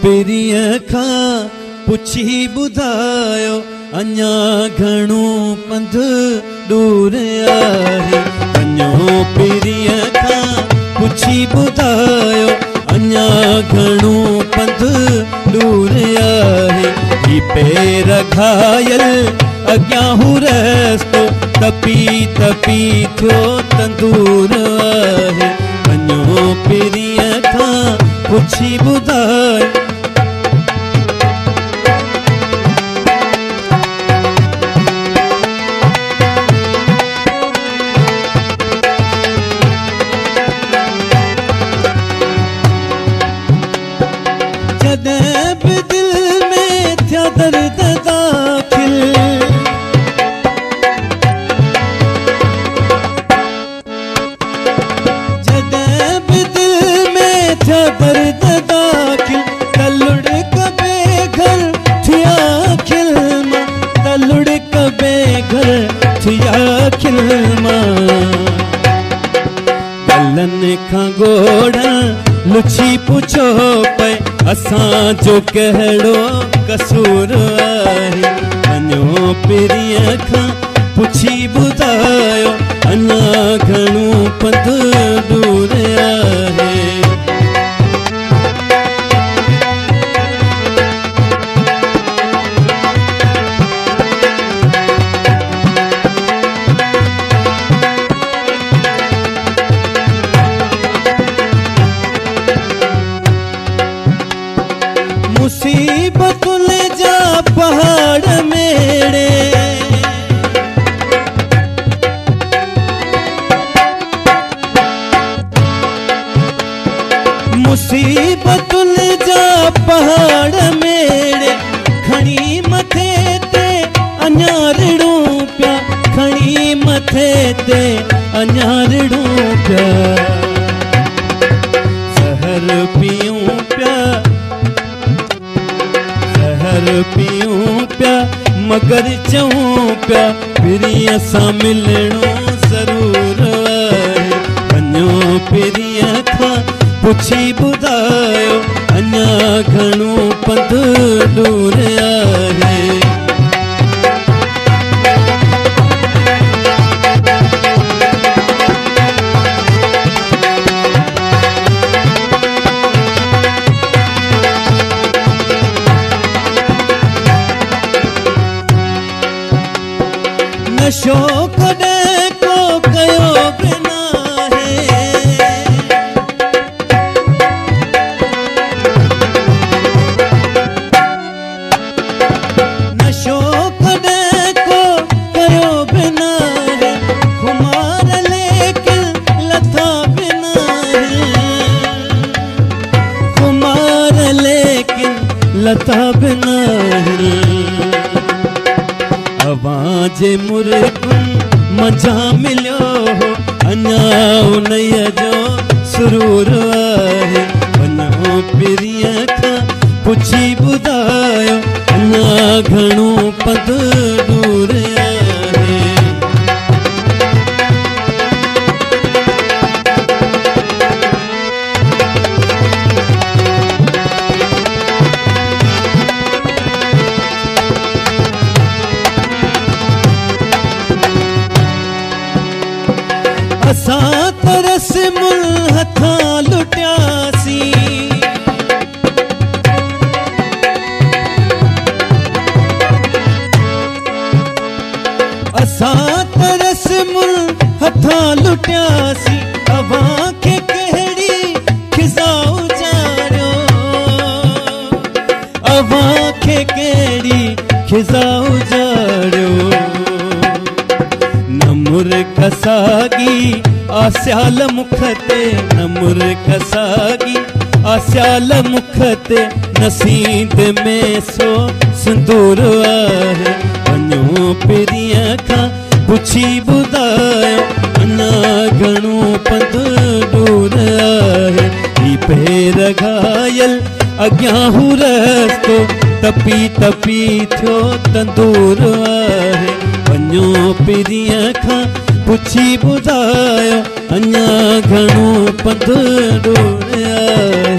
पिरीअ खां पुछी ॿुधायो अञा घणो पंध दूर आहे। वञो पिरीअ खां पुछी ॿुधायो अञा घणो पंध दूर आहे। ही पेर घायल अॻियां हू रस्तो तपी तपी थियो तंदूर आहे। वञो पिरीअ खां पुछी ॿुधायो जॾहिं बि दिल में थिया दर्द दाखिल जॾहिं बि दिल में थिया दर्द दाखिल तलुड़ कबे घर थिया खिलमा तलुड़ कबे घर थिया खिलमा गलनि खां गोड़न लुछी पुछो पे असां जो कहिड़ो कसूर आहे। वञो पिरीअ खां पुछी ॿुधायो अञा घणो पंध दूर आहे। मुसीबतुन जा पहाड़ मेड़े मुसीबतुन जा पहाड़ मेड़े खणी मथे ते अञा रिड़ूं पिया खणी मथे ते अञा रिड़ूं पिया ज़हर पियूं पिया पियूं पिया मगर चऊं पिया पिरीअ सां मिलणो ज़रूर आहे। वञो पिरीअ खां पुछी ॿुधायो अञा घणो पंध दूर आहे। नशो कॾहिं को कयो बि नाहे नशो कॾहिं को कयो बि नाहे खुमार लेकिन लथा बि नाहे खुमार लेकिन लथा बि नाहे। जे मुर्गुन मजा मिलियो हो अञा उन्हीअ जो सुरूर आहे। वञो पिरीअ खां पुछी ॿुधायो अञा घणो पंध दूर आहे। असां तरस मुल हथां लुटियासीं असां तरस मुल हथां लुटियासीं अवां खे कहिड़ी खिज़ा उजारियो अवां खे कहिड़ी खिज़ा उजारियो मुर्ख सागी आस्याल मुख ते न मुर्ख सागी आस्याल मुख ते नसीब में सो सिंदूर आहे। वञो पिरीअ खां पुछी ॿुधायो अञा घणो पंध दूर आहे। ही पेर घायल अॻियां हू रस्तो तपी तपी थियो तंदूर आहे। वञो पिरीअ खां पुछी ॿुधायो अञा घणो पंध दूर आहे।